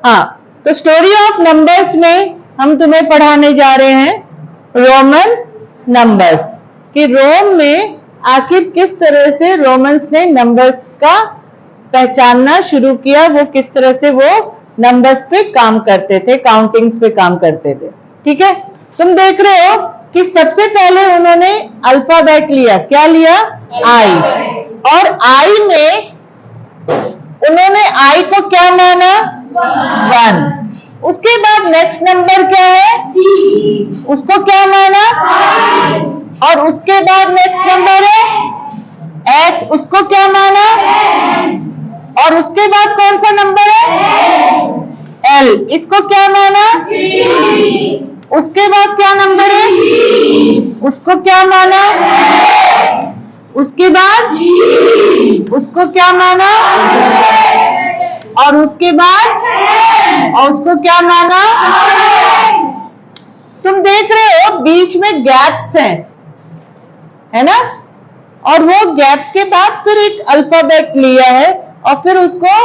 हाँ, तो story of numbers में हम तुम्हें पढ़ाने जा रहे हैं रोमन नंबर्स कि रोम में आखिर किस तरह से रोमन्स ने नंबर्स का पहचानना शुरू किया, वो किस तरह से वो नंबर्स पे काम करते थे, काउंटिंग्स पे काम करते थे। ठीक है, तुम देख रहे हो कि सबसे पहले उन्होंने अल्फाबेट लिया। क्या लिया? आई। और आई में उन्होंने आई को क्या माना? 1। उसके बाद नेक्स्ट नंबर क्या है? उसको क्या माना? और उसके बाद नेक्स्ट नंबर है एक्स, उसको क्या माना? और उसके बाद कौन सा नंबर है? एल, इसको क्या माना? उसके बाद क्या नंबर है? उसको क्या माना? उसके बाद उसको क्या माना? और उसके बाद और उसको क्या माना? तुम देख रहे हो बीच में गैप्स हैं, है ना? और वो गैप के बाद फिर एक अल्फाबेट लिया है और फिर उसको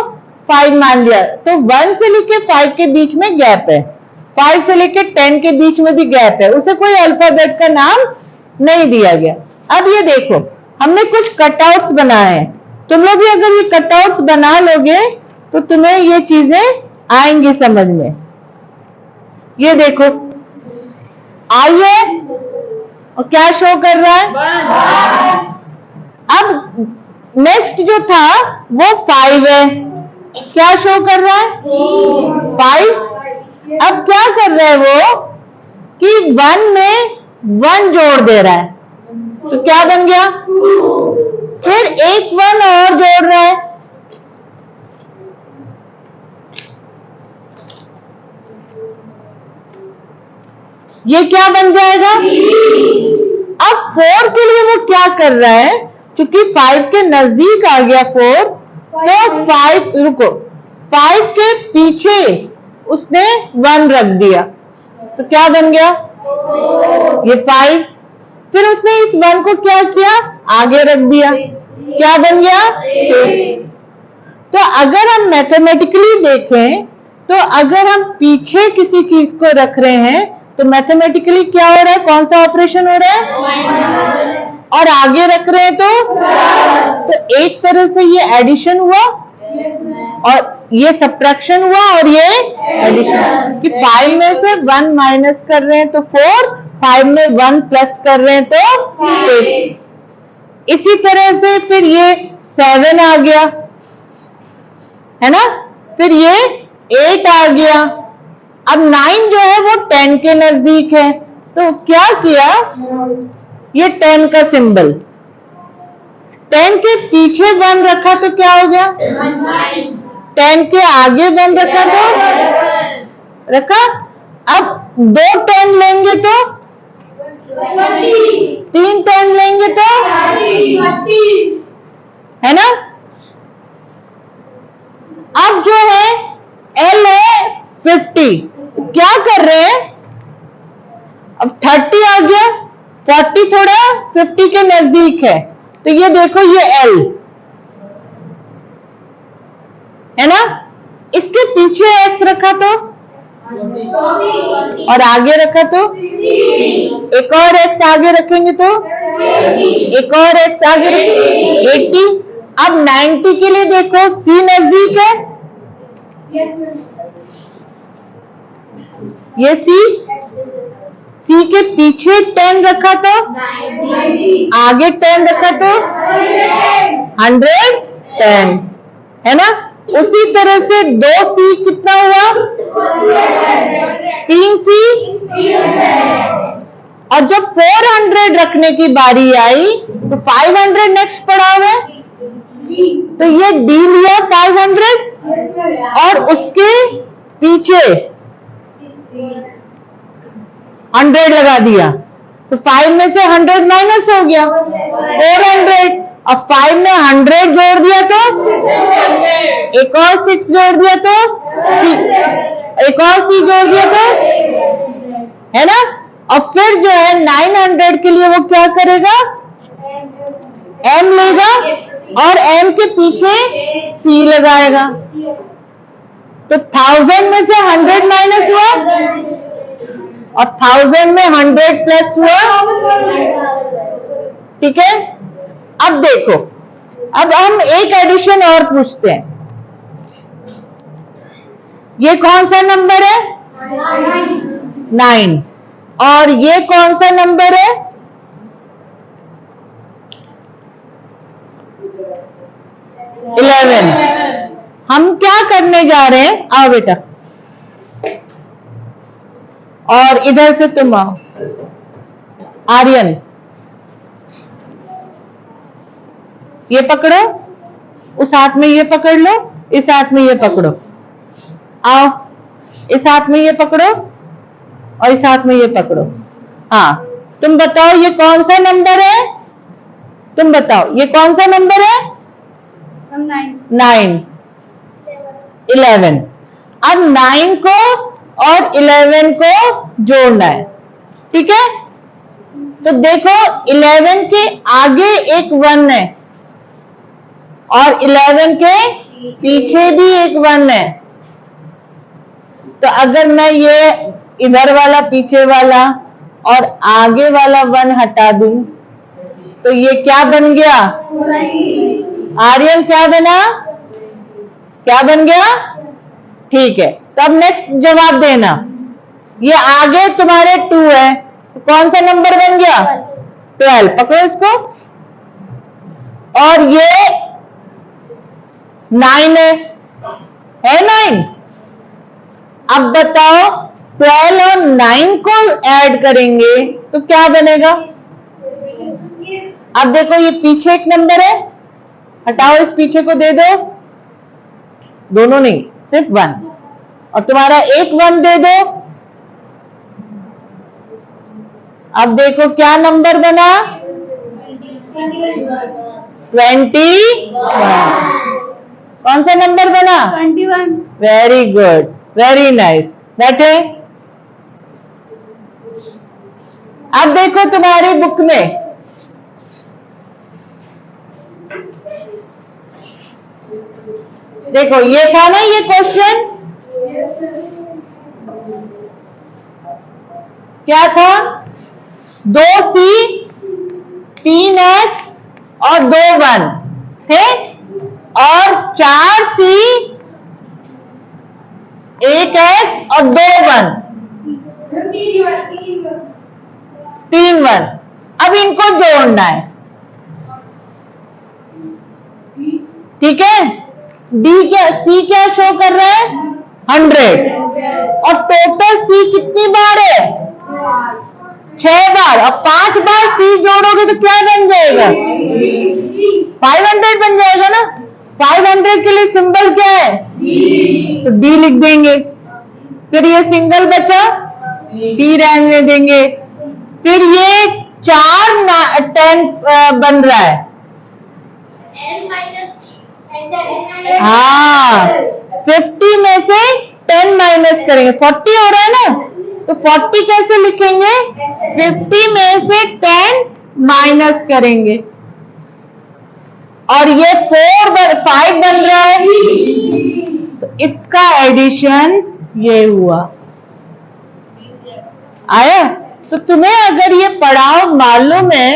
5 मान लिया। तो 1 से लेके 5 के बीच में गैप है, 5 से लेके 10 के बीच में भी गैप है, उसे कोई अल्फाबेट का नाम नहीं दिया गया। अब ये देखो, हमने कुछ कटआउट्स बनाए हैं। तुम लोग भी अगर ये कटआउट्स बना लोगे तो तुम्हें ये चीजें आएंगी समझ में। ये देखो आई है और क्या शो कर रहा है? अब नेक्स्ट जो था वो 5 है, क्या शो कर रहा है? 5। अब क्या कर रहा है वो कि 1 में 1 जोड़ दे रहा है, तो क्या बन गया? फिर एक 1 और जोड़ रहा है, ये क्या बन जाएगा? अब 4 के लिए वो क्या कर रहा है, क्योंकि 5 के नजदीक आ गया 4, तो 5 रुको 5 के पीछे उसने 1 रख दिया, तो क्या बन गया? ये 5। फिर उसने इस 1 को क्या किया? आगे रख दिया, क्या बन गया? 6। तो अगर हम मैथमेटिकली देखें तो अगर हम पीछे किसी चीज को रख रहे हैं तो मैथमेटिकली क्या हो रहा है? कौन सा ऑपरेशन हो रहा है? और आगे रख रहे हैं तो एक तरह से ये एडिशन हुआ और ये सब्ट्रैक्शन हुआ और ये एडिशन, कि 5 में से 1 माइनस कर रहे हैं तो 4, 5 में 1 प्लस कर रहे हैं तो 6। इसी तरह से फिर ये 7 आ गया, है ना? फिर ये 8 आ गया। अब 9 जो है वो 10 के नजदीक है, तो क्या किया? ये 10 का सिंबल, 10 के पीछे 1 रखा तो क्या हो गया? 10 के आगे 1 रखा तो रखा। अब 2 10 लेंगे तो 3 10 लेंगे तो, है ना? अब जो है एल है 50, क्या कर रहे हैं? अब 30 आ गया, 40 थोड़ा 50 के नजदीक है, तो ये देखो ये एल है ना? इसके पीछे एक्स रखा तो और आगे रखा तो, एक और एक्स आगे रखेंगे तो एक और एक्स आगे रखेंगे 80। अब 90 के लिए देखो सी नजदीक है, ये सी के पीछे 10 रखा तो आगे 10 रखा तो 110, है ना? उसी तरह से 2C कितना हुआ? 3C। और जब 400 रखने की बारी आई तो 500 नेक्स्ट पड़ा हुआ है, तो ये डी लिया 500 और उसके पीछे 100 लगा दिया, तो 5 में से 100 माइनस हो गया 400। अब 5 में 100 जोड़ दिया तो एक और 6 जोड़ दिया तो एक और C जोड़ दिया तो, है ना? और फिर जो है 900 के लिए वो क्या करेगा? M लेगा और M के पीछे C लगाएगा, तो 1000 में से 100 माइनस हुआ और 1000 में 100 प्लस हुआ। ठीक है, अब देखो, अब हम एक एडिशन और पूछते हैं। ये कौन सा नंबर है? 9। और ये कौन सा नंबर है? 11। हम क्या करने जा रहे हैं? आओ बेटा, और इधर से तुम आओ। आर्यन, ये पकड़ो, उस हाथ में ये पकड़ लो, इस हाथ में ये पकड़ो। आओ, इस हाथ में ये पकड़ो और इस हाथ में ये पकड़ो। हाँ, तुम बताओ ये कौन सा नंबर है? तुम बताओ ये कौन सा नंबर है? 9। 11। अब 9 को और 11 को जोड़ना है। ठीक है, तो देखो 11 के आगे एक 1 है और 11 के पीछे भी एक 1 है। तो अगर मैं ये इधर वाला, पीछे वाला और आगे वाला 1 हटा दूं तो ये क्या बन गया? आर्यन क्या बना? क्या बन गया? ठीक है, तो अब नेक्स्ट जवाब देना। ये आगे तुम्हारे 2 है, तो कौन सा नंबर बन गया? 12। पकड़ो इसको। और ये 9 है 9। अब बताओ 12 और 9 को ऐड करेंगे तो क्या बनेगा? अब देखो ये पीछे एक नंबर है, हटाओ, इस पीछे को दे दो। दोनों नहीं, सिर्फ 1। और तुम्हारा एक 1 दे दो। अब देखो क्या नंबर बना? 21। कौन सा नंबर बना? 21। Very good, very nice. बैठे। अब देखो तुम्हारी बुक में देखो, ये था ना ये क्वेश्चन, क्या था? 2C 3X और 2 1 थे, और 4C 1X और 2 1, 3 1। अब इनको जोड़ना है। ठीक है, डी क्या, सी क्या शो कर रहा है? 100। और टोटल सी कितनी बार है? 6 बार। और 5 बार सी जोड़ोगे तो क्या बन जाएगा? 500 बन जाएगा ना। 500 के लिए सिंबल क्या है? तो डी लिख देंगे। फिर ये सिंगल बचा, सी रहने देंगे। फिर ये 4 10 बन रहा है। हाँ, 50 में से 10 माइनस करेंगे, 40 हो रहा है ना, तो 40 कैसे लिखेंगे? 50 में से 10 माइनस करेंगे। और ये 5 बन रहा है, तो इसका एडिशन ये हुआ। आया? तो तुम्हें अगर ये पढ़ाव मालूम है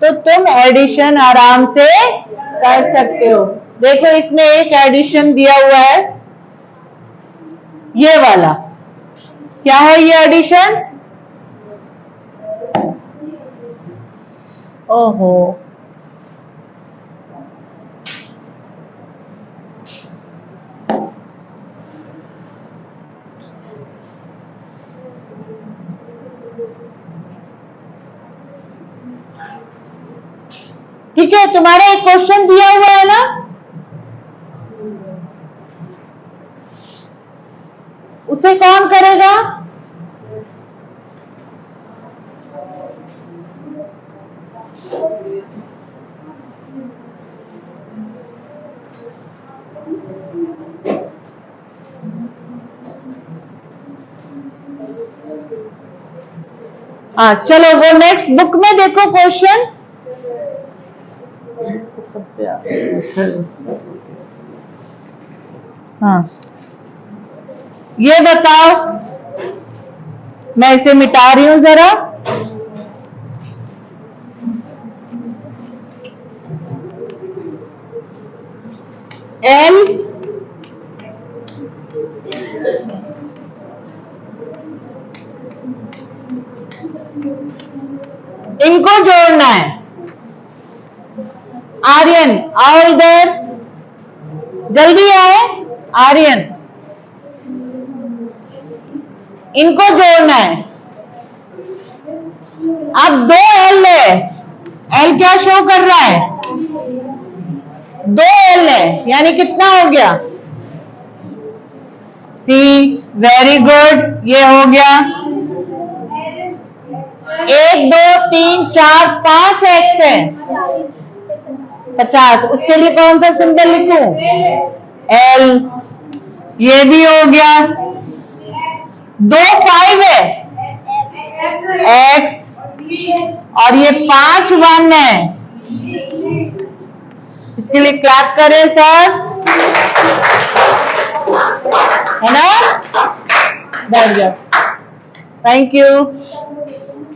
तो तुम एडिशन आराम से कर सकते हो। देखो इसमें एक एडिशन दिया हुआ है, ये वाला। क्या है ये एडिशन? ओहो, ठीक है, तुम्हारा एक क्वेश्चन दिया हुआ है ना, उसे कौन करेगा? हाँ चलो, वो नेक्स्ट बुक में देखो क्वेश्चन। हाँ ये बताओ, मैं इसे मिटा रही हूं जरा। एल इनको जोड़ना है। आर्यन आओ इधर, जल्दी आए। आर्यन, इनको जोड़ना है। अब 2 एल है। एल क्या शो कर रहा है? 2 एल है, यानी कितना हो गया? सी, वेरी गुड, ये हो गया। 1 2 3 4 5 एक्स है, 50। उसके लिए कौन सा सिंबल लिखूं? एल। ये भी हो गया। 2 5 है, एक्स, और ये 5 1 है। इसके लिए क्लैप करें सर, है ना? बैठ जाओ। Thank you.